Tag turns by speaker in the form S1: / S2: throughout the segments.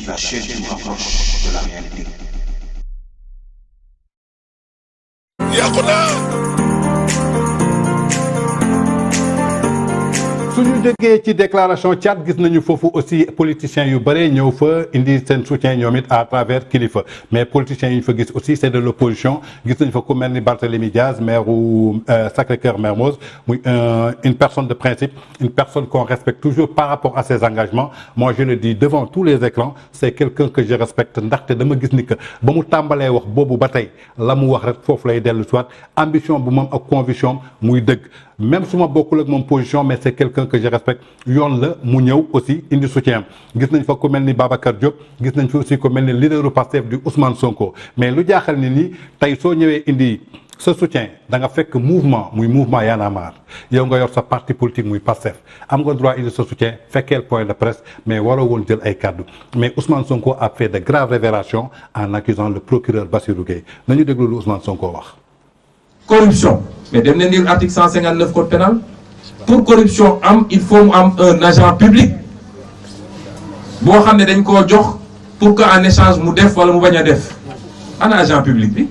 S1: la chaîne qui nous rapproche de la réalité.
S2: suñu jógee ci déclaration Tchad gis nañu foofu aussi politiciens yu bare ñëw fa indi seen soutien ñoom it à travers Kilifeu mais politiciens yi ñu fa gis aussi c'est de l'opposition gis nañu fa ku mel ni Barthélémy Diaz maire u Sacré-Cœur Mermoz muy une personne de principe une personne qu'on respecte toujours par rapport à ses engagements moi je le dis devant tous les écrans c'est quelqu'un que je respecte ndaxte dama gis ni que ba mu tàmbalee wax boobu ba tey la mu wax rek foofu lay dellu soit ambition bu moom ak conviction muy dëgg même su ma bokkul ak moom position mais c'est quelqu'un que je respecte yoon la mu ñëw aussi indi soutien gis nañ fa ku mel ni Babacar Diop gis nañ fa aussi ku mel ni leaderu Pastef du Ousmane Sonko mais lu jaaxal ni nii tey soo ñëwee indi sa soutien da nga fekk mouvement muy mouvement Y'en a marre yow nga yor sa parti politique muy Pastef am nga droit indi sa soutien fekkeel point de presse mais waroo woon jël ay kaddu mais Ousmane Sonko a fait de graves révélations en accusant le procureur Bassirou Gueye nañu déglu lu Ousmane Sonko wax.
S3: Corruption mais dem na lire article 159 code pénal pour corruption il faut mu am un agent public boo xam ne dañ koo jox pour que en échange mu def wala mu bañ a def ana agent public bi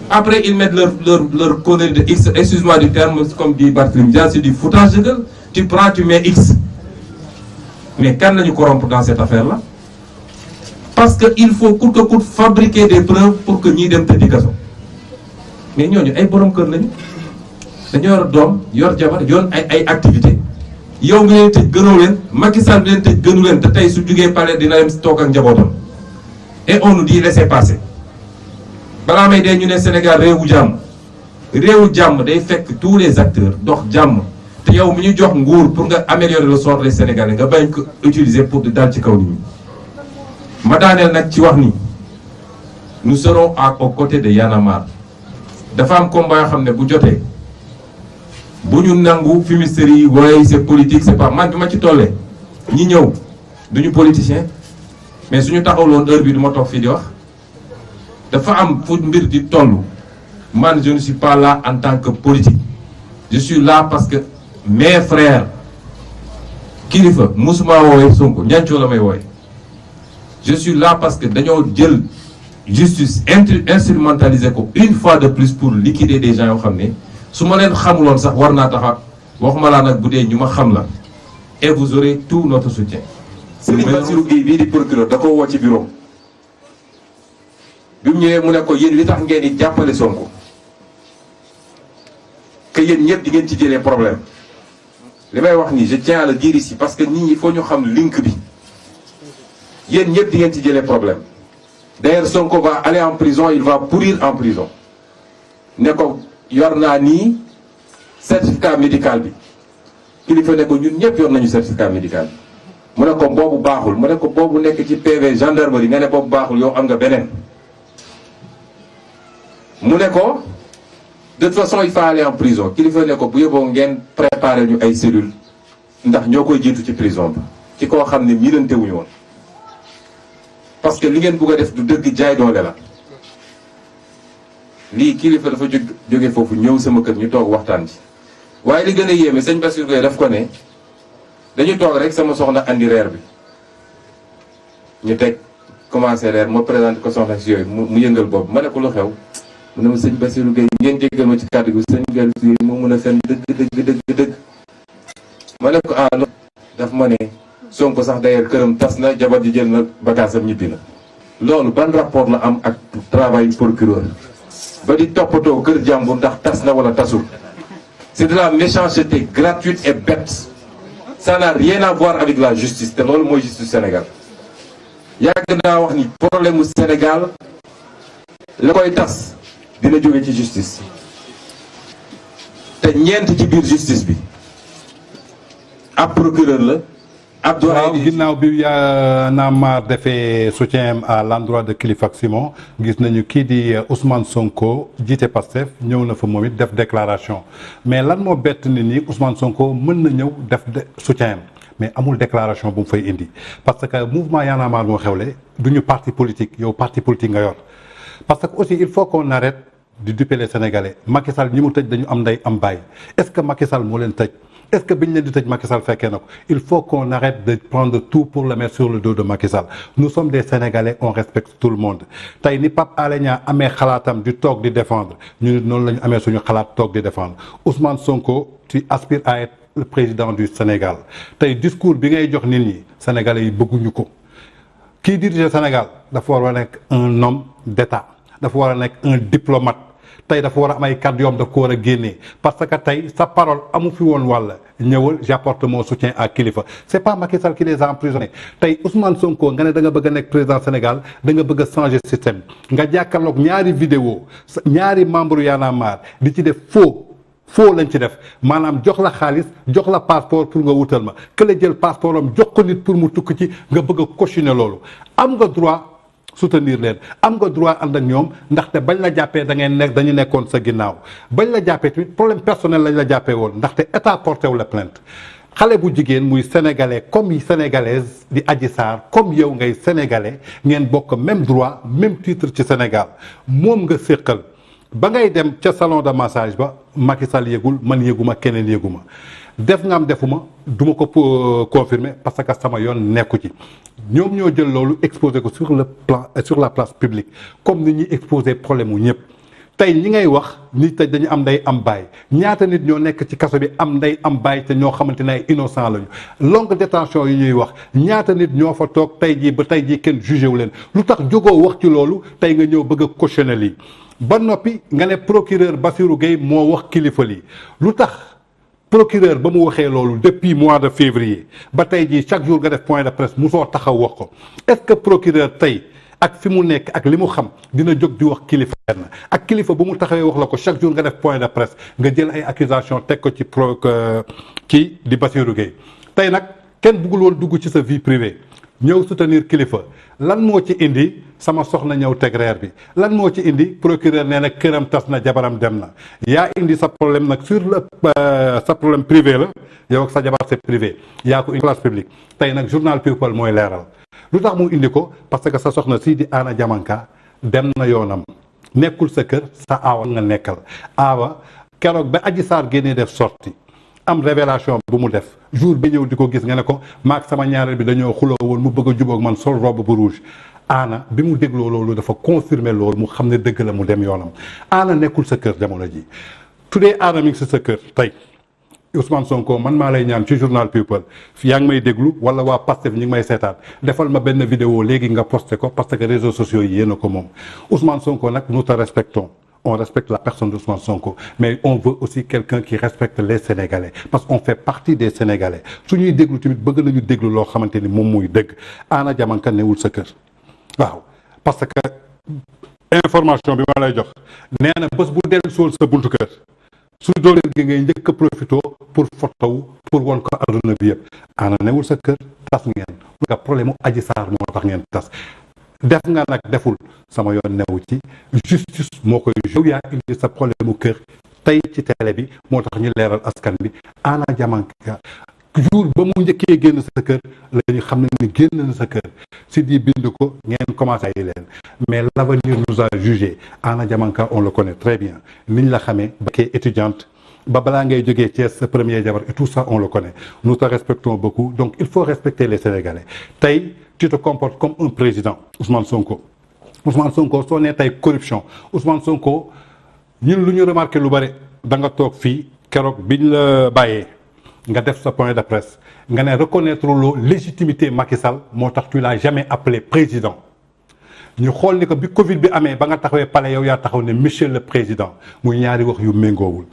S3: après ils mettent leur connerie de X, excuse-moi du terme comme dit Barthélémy Dias, c'est du foutage de gueule. Tu prends, tu mets X. Mais quand nous corrompre dans cette affaire-là? Parce qu'il faut coûte que coûte fabriquer des preuves pour que nous dem tëddi kaso. Mais nous ay borom kër lañu dañu yor doom yor jabar yor ay activité yow nga leen tëj gënoo leen Macky Sall bi leen tëj gënu leen te tey su jugee palais dina dem toog ak njabootam et on nous dit laissez passer. balaa may dee ñu ne Sénégal réewu jàmm day fekk tous les acteurs dox jàmm te yow mi ñu jox nguur pour nga améliorer le sort des Sénégalais nga bañ ko utiliser pour di dal ci kaw nit ñi ma daaneel nag ci wax ni nous serons aux côtés de Y'en a marre dafa am combat yoo xam ne bu jotee bu ñu nangu fumisterie yi waaye c'est politique c'est pas man bi ma ci tollee ñi ñëw duñu politicien mais suñu taxawloon heure bi du ma toog fii di wax dafa am fu mbir di toll man je ne suis pas là en tant que politique je suis là parce que mes frères Kilifeu musuma woowee Sonko ñancoo la may wooye je suis là parce que dañoo jël justice instrumentaliser ko une fois de plus pour liquider des gens yoo xam ne su ma leen xamuloon sax war naa taxa waxuma laa nag bu dee ñu ma xam la et vous aurez tout notre soutien. Serigne Bassirou Gueye bii di procureur da ko woo ci bureau bi mu ñëwee mu ne ko yéen li tax ngeen di jàppale Sonko que yéen ñëpp di ngeen ci jëlee problème li may wax nii je tiens à le dire ici parce que nit ñi il faut ñu xam link bi yéen ñëpp di ngeen ci jëlee problème d'ailleurs Sonko va aller en prison il va pourrir en prison ne ko yor naa nii certificat médical bi Kilifeu ne ko ñun ñëpp yor nañu certificat médical bi mu ne ko boobu baaxul mu ne ko boobu nekk ci PV gendarmerie nga ne boobu baaxul yow am nga beneen. mu ne ko de toute façon il faut aller en prison Kilifeu ne ko bu yóbboo ngeen préparer ñu ay cellules ndax ñoo koy jiitu ci prison bi ci koo xam ne miinante wuñu woon parce que li ngeen bëgg a def du dëgg jaay doole la lii Kilifeu dafa jóge foofu ñëw sama kër ñu toog waxtaan ci waaye li gën a yéeme sëñ Bassirou Gueye daf ko ne dañu toog rek sama soxna andi reer bi ñu teg commencé reer ma présenté ko soxna si yooyu mu yëngal boobu ma ne ko lu xew mu ne ma sëñ Bassirou Gueye ngeen jéggal ma ci kàddu gi sëñ Bassirou Gueye moo mën a fen dëgg ma ne ko non daf ma ne Sonko sax d'ailleurs këram tas na jabar ji jël na bagaasam ñibbi na loolu ban rapport la am ak travail procureur ba di toppatoo kër jàmbur ndax tas na wala tasul c'est de la méchanceté gratuite et bête ça n'a rien à voir avec la justice te loolu mooy justice Sénégal yàgg naa wax ni problème mu Sénégal la koy tas dina jóge ci justice te ñeent ci biir justice bi ab procureur la ab
S2: waaw ginnaaw bi Y'en a marre defee soutien à l'endroit de Kilifeu Simon gis nañu kii di Ousmane Sonko jiite Pastef ñëw na fa moom it def déclaration mais lan moo bett nit ñi Ousmane Sonko mën na ñëw def soutien mais amul déclaration bu mu fay indi parce que mouvement Y'en a marre moo xewle du ñu parti politique yow parti politique nga yor parce que aussi il faut qu'on arrête di duper les Sénégalais Macky Sall ñi mu tëj dañu am ndey am baay est-ce que Macky Sall moo leen tëj est-ce que biñ leen di tëj Macky Sall fekkee na ko il faut qu'on arrête de prendre tout pour le mettre sur le dos de Macky Sall nous sommes des Sénégalais on respecte tout le monde tey ni Pape Alé Niang amee xalaatam di toog di défendre ñu nit noonu la ñu amee suñu xalaat toog di défendre Ousmane Sonko tu aspires à être le président du Sénégal tey discours bi ngay jox nit ñi Sénégalais yi bëgguñu ko kii diriger Sénégal dafa war a nekk un homme d'État dafa war a nekk un diplomate tey dafa war a am ay kàddu yoom daf ko war a génnee parce que tey sa parole amu fi woon wàll ñëwal j'apporte mon soutien à Kilifeu c'est pas Macky Sall qui les a emprisonnés tey Ousmane Sonko nga ne da nga bëgg a nekk président Sénégal da nga bëgg a changer système nga jàkkaarloog ñaari vidéo ñaari membre Y'en a marre di ci def faux lañ ci def maanaam jox la xaalis jox la passeport pour nga wutal ma que la jël passeport am jox ko nit pour mu tukki ci nga bëgg a cautionner loolu am nga droit soutenir leen am nga droit ànd ak ñoom ndaxte bañ la jàppee da ngeen nekk dañu nekkoon sa ginnaaw bañ la jàppee tamit problème personnel lañ la jàppee woon ndaxte état porté wu la plainte xale bu jigéen muy sénégalais comme yi sénégalaise di Adji Sarr comme yow ngay sénégalais ngeen bokk même droit même titre ci Sénégal moom nga séqal ba ngay dem ca salon de massage ba Macky Sall yëgul man yëguma keneen yëguma def nga am defuma duma ko confirmer parce que sama yoon nekku ci ñoom ñoo jël loolu exposé ko sur le plan sur la place publique comme ni ñuy exposé problème wu ñëpp tey ñi ngay wax nit tey dañu am ndey am baay ñaata nit ñoo nekk ci kaso bi am ndey am baay te ñoo xamante ne ay innocent lañu longue détention yi ñuy wax ñaata nit ñoo fa toog tey jii ba tey jii kenn jugé wu leen lu tax jógoo wax ci loolu tey nga ñëw bëgg a cautionner lii ba noppi nga ne procureur Bassirou Gueye moo wax kilifa lii lu tax procureur ba mu waxee loolu depuis mois de février ba tey jii chaque jour nga def point de presse musoo taxaw wax ko est-ce que procureur tey ak fi mu nekk ak li mu xam dina jóg di wax kilifa na ak kilifa bu mu taxawee wax la ko chaque jour nga def point de presse nga jël ay accusations teg ko ci kii di Bassirou Gueye tey nag kenn bëggul woon dugg ci sa vie privée ñëw soutenir kilifa lan moo ci indi sama soxna ñëw teg reer bi lan moo ci indi procureur nee na këram tas na jabaram dem na yaa indi sa problème nag sur le sa problème privé la yow ak sa jabar c'est privé yaa ko indi place publique tey nag journal People mooy leeral lu tax mu indi ko parce que sa soxna sii di Anna Diamanka dem na yoonam nekkul sa kër sa aawa nga nekkal aawa keroog ba Adji Sarr génnee def sorti am révélation bu mu def jour bi ñëw di ko gis nga ne ko maak sama ñaareel bi dañoo xuloo woon mu bëgg a jubóog man sol robe bu rouge Anna bi mu dégloo loolu dafa confirmer loolu mu xam ne dëgg la mu dem yoonam Anna nekkul sa kër jamono ji tuddee Anna mi ngi si sa kër tey Ousmane Sonko man maa lay ñaan ci journal People yaa ngi may déglu wala waa Pastef ñi ngi may seetaan defal ma benn vidéo léegi nga posté ko parce que réseaux sociaux yi yéen a ko moom Ousmane Sonko nag nous te respectons on respecte la personne d'Ousmane Sonko mais on veut aussi quelqu'un qui respecte les Sénégalais parce qu'on fait partie des Sénégalais su ñuy déglu tamit bëgg nañu déglu loo xamante ni moom muy dëgg Anna Diamanka newul sa kër waaw parce que information bi ma lay jox nee na bés bu dellu sool sa buntu kër su dooleel gi ngay njëkk a profité pour photo pour won ko adduna bi yëpp Anna newul sa kër tas ngeen nga problème mu Adji Sarr moo tax ngeen tas def nga nag deful sama yoon newu ci justice moo koy yow yaa indi sa problème mu kër tey ci télé bi moo tax ñu leeral askan bi Anna Diamanka jour ba mu njëkkee génn sa kër la ñu xam ne ni génn na sa kër si di bind ko ngeen commencé ay leen mais l'avenir nous a jugé Anna Diamanka on le connaît très bien niñ la xamee ba kee étudiante ba balaa ngay jógee Thiès sa premier jabar et tout ça on le connaît nous te respectons beaucoup donc il faut respecter les Sénégalais tey tu te comportes comme un président Ousmane Sonko soo nee tey corruption Ousmane Sonko ñun lu ñu remarqué lu bëri da nga toog fii keroog biñ la bàyyee nga def sa point de presse nga ne reconnaître loo légitimité Macky Sall moo tax tu l'as jamais appelé président ñu xool ni ko bi Covid bi amee ba nga taxawee palais yow yaa taxaw ne monsieur le président muy ñaari wax yu méngoowul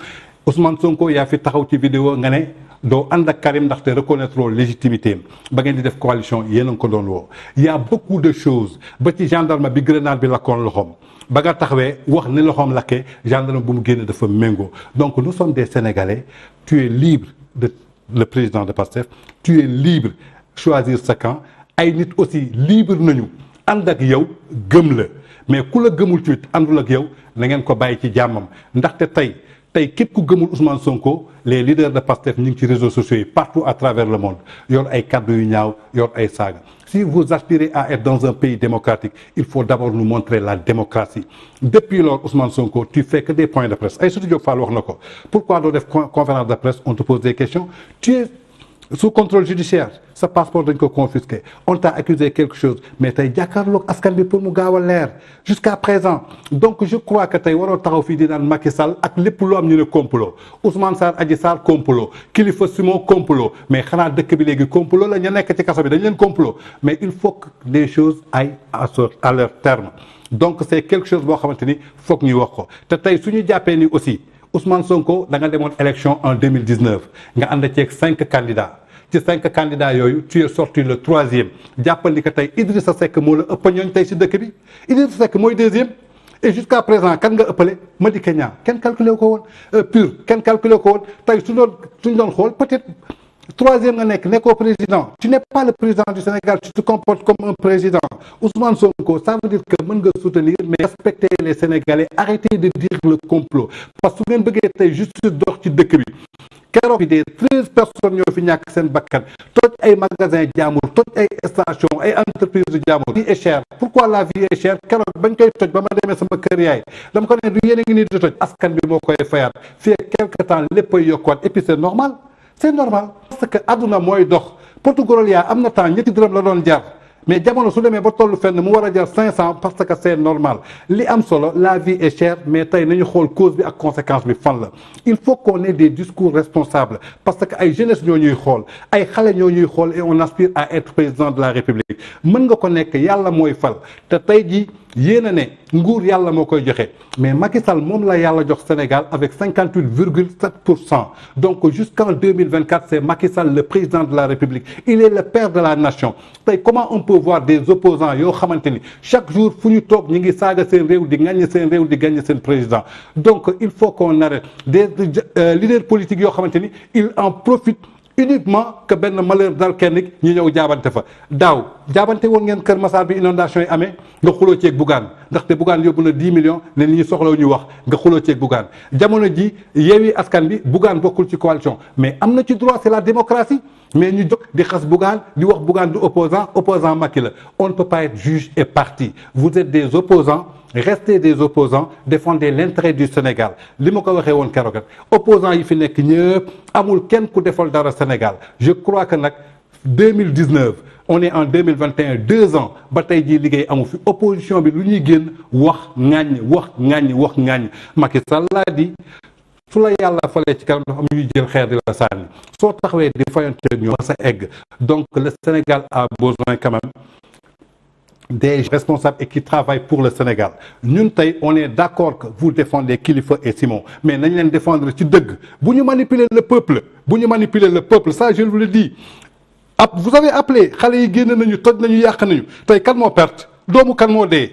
S2: Ousmane Sonko yaa fi taxaw ci vidéo nga ne doo ànd ak Karim ndaxte reconnaître loo légitimité ba ngeen di def coalition yéen a ngi ko doon woo y a beaucoup de choses ba ci gendarme bi grenade bi lakkoon loxoom ba nga taxawee wax ni loxoom lakkee gendarme bu mu génne dafa méngoo donc nous sommes des Sénégalais tu es libre de le président de Pastef tu es libre choisir sa camp ay nit aussi libre nañu ànd ak yow gëm la mais ku la gëmul tuuti àndul ak yow na ngeen ko bàyyi ci jàmmam ndaxte tey tey képp ku gëmul Ousmane Sonko les leaders de Pastef ñu ngi ci réseaux sociaux yi partout à travers le monde yor ay kaddu yu ñaaw yor ay saaga. Si vous aspirez à être dans un pays démocratique, il faut d'abord nous montrer la démocratie. Depuis lors, Ousmane Sonko, tu fais que des points de presse. Aïssatou Diop Fall wax na ko. Pourquoi doo def conférence de presse, on te pose des questions. Tu es sous contrôle judiciaire. Sa passeport dañ ko confisqué. On t'a accusé quelque chose. Mais tey jàkkaarloog askan bi pour mu gaaw a leer. Jusqu'à présent. Donc je crois que tey waroo taxaw fii di naan Macky Sall ak lépp lu am ñu ne complot. Ousmane Sarr Adji Sarr complot. Kilifeu Simon complot. Mais xanaa dëkk bi léegi complot la ñu nekk ci kaso bi dañ leen complot. Mais il faut que les choses aillent à leur terme. Donc c'est quelque chose boo xamante ni foog ñu wax ko. Te tey su ñu jàppee ni aussi Ousmane Sonko da nga demoon élection en 2019 nga ànd ceeg 5 candidats. ci 5 candidats yooyu tu es sorti le 3e jàppal ni que tey Idrissa Seck moo la ëpp ñooñ tey si dëkk bi Idrissa Seck mooy 2e et jusqu'à présent kan nga ëppale Madické Niang kenn calculé ko woon PUR kenn calculé ko woon tey suñ doon xool peut-être 3e nga nekkoo président tu n'es pas le président du Sénégal tu te comportes comme un président Ousmane Sonko ça veut dire que mën nga soutenir mais respecter les Sénégalais arrêter de dire le complot parce que su ngeen bëggee tey justice dox ci dëkk bi keroog bi des 13 personnes ñoo fi ñàkk seen bakkan toj ay magasins jaamur toj ay stations ay entreprises de jaamur. La vie est chère pourquoi la vie est chère keroog bañ koy toj ba ma demee sama kër yaay dama ko ne du yéen a ngi nii di toj askan bi moo koy fayaat fii quelque temps léppay yokkuwaat et puis c'est normal parce que adduna mooy dox Portugal yaa am na temps ñetti dërëm la doon jar. mais jamono su demee ba tollu fenn mu war a jar 500 parce que c'est normal li am solo la vie est chère mais tey nañu xool cause bi ak conséquence bi fan la il faut qu'on ait des discours responsables parce que ay jeunesse ñoo ñuy xool ay xale ñoo ñuy xool et on aspire à être président de la République mën nga ko nekk yàlla mooy fal te tey jii yéen a ne nguur yàlla moo koy joxe mais Macky Sall moom la yàlla jox Sénégal avec 58,7%. Donc jusqu'en 2024 c'est Macky Sall le président de la République il est le père de la nation tey comment on peut voir des opposants yoo xamante ni chaque jour fu ñu toog ñu ngi saaga seen réew di ŋaññi seen réew di gagner seen président donc il faut qu'on arrête des leaders politiques yoo xamante ni ils en profitent uniquement que benn malheur dal kenn ñu ñëw jaabante fa daaw jaabante woon ngeen Kër Massar bi inondation yi amee nga xuloo ceeg Bougane ndaxte Bougane yóbbu na 10 millions ne nit ñi soxlawu ñu wax nga xuloo ceeg Bougane jamono ji Yewwi Askan bi Bougane bokkul ci coalition mais am na ci droit c'est la démocratie mais ñu jóg di xas Bougane di wax Bougane du opposant Macky la on ne peut pas être juge et partie vous êtes des opposants restez des opposants défendez l'intérêt du Sénégal li ma ko waxee woon keroog opposants yi fi nekk ñëpp amul kenn ku defal dara Sénégal je crois que nag 2019 on est en 2021 2 ans ba tey jii liggéey amu fi opposition bi lu ñuy génn wax ŋaañ Macky Sall laa di su la yàlla falee ci kanam dafa am ñuy jël xeer di la sànni soo taxawee di fayanteeg ñoom sa egg donc le Sénégal a besoin quand même des responsables et qui travaillent pour le Sénégal ñun tey on est d'accord que vous défendez Kilifeu et Simon mais nañ leen défendre ci dëgg bu ñu manipuler le peuple ça je vous le dis vous avez appelé xale yi génn nañu toj nañu yàq nañu tey kan moo perte doomu kan moo dee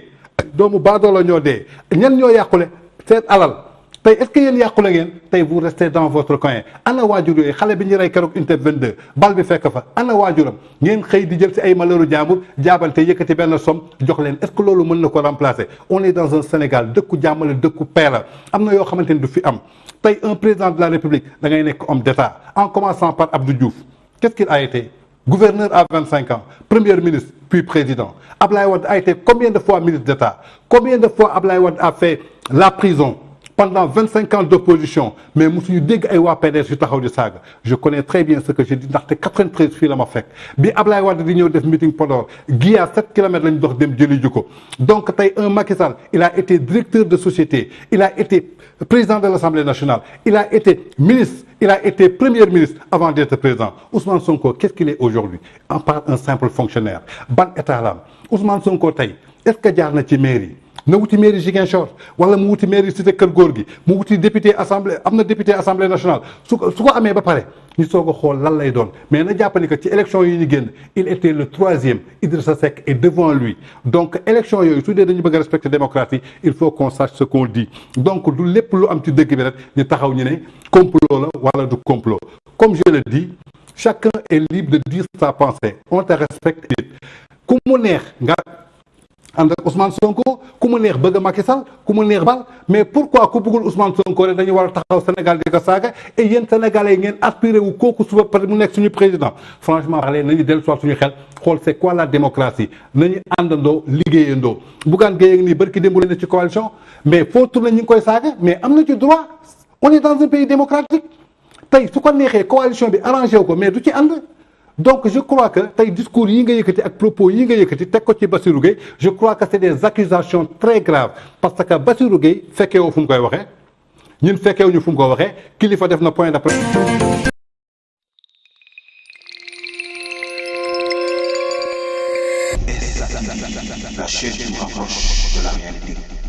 S2: doomu baadoola ñoo dee ñan ñoo yàqule seen alal tey est-ce que yéen yàqule ngeen tey vous restez dans votre coin ana waajur yooyu xale bi ñu rey keroog unité 22 bal bi fekk fa ana waajuram ngeen xëy di jël ci ay malheuru jàmbur jaabante yëkkati benn somme jox leen est-ce que loolu mën na ko remplacer on est dans un Sénégal dëkku jàmmale dëkku paix la am na yoo xamante ni du fi am tey un président de la République da ngay nekk homme d'État en commençant par Abdou Diouf qu'est-ce qu'il a été gouverneur à 25 ans premier ministre puis président Ablaye Wade a été combien de fois ministre d'État combien de fois Ablaye Wade a fait la prison pendant 25 ans d'opposition mais musuñu dégg ay waa PDS yu taxaw di saaga je connais très bien ce que je dis ndaxte 93 fii la ma fekk bi Ablaye Wade di ñëw def meeting Podor gi à 7 kilomètres lañ dox dem jëli ji ko donc tey un Macky Sall il a été directeur de société il a été président de l'Assemblée nationale il a été ministre il a été premier ministre avant d'être président Ousmane Sonko qu'est-ce qu'il est aujourd'hui en part un simple fonctionnaire ban état la am Ousmane Sonko tey est-ce que jaar na ci mairie na wuti mairie Ziguinchor wala mu wuti mairie cité Kër Góor gi mu wuti député assemblée am na député assemblée nationale su ko amee ba pare ñu soog a xool lan lay doon mais na jàpp ni que ci élection yi ñu génn il était le 3e Idrissa Seck est devant lui donc élection yooyu su dee dañu bëgg a respecter démocratie il faut qu'on sache ce qu'on dit donc du lépp lu am ci dëgg bi rek ñu taxaw ñu ne complot la wala du complot comme je le dis chacun est libre de dire sa pensée on te respecte ku mu neex nga ànd ak Ousmane Sonko ku mu neex bëgg Macky Sall ku mu neex bal mais pourquoi ku bëggul Ousmane Sonko rek dañu war a taxaw Sénégal di ko saaga et yéen sénégalais yi ngeen aspiré wu kooku suba peut-être mu nekk suñu président franchement parler nañu dellu soit suñu xel xool c'est quoi la démocratie nañu àndandoo liggéeyandoo Bougane Gueye nii barki démb leen ci coalition mais foo tourné ñu ngi koy saaga mais am na ci droit on est dans un pays démocratique tey su ko neexee coalition bi arrangé wu ko mais du ci ànd donc je crois que tey discours yi nga yëkkati ak propos yi nga yëkkati teg ko ci Bassirou Gueye je crois que c'est des accusations très graves parce que Bassirou Gueye fekkee woo fu mu koy waxee ñun fekkee wuñu fu mu ko waxee kilifa def na point de presse.
S1: La chaîne qui rapproche de la réalité.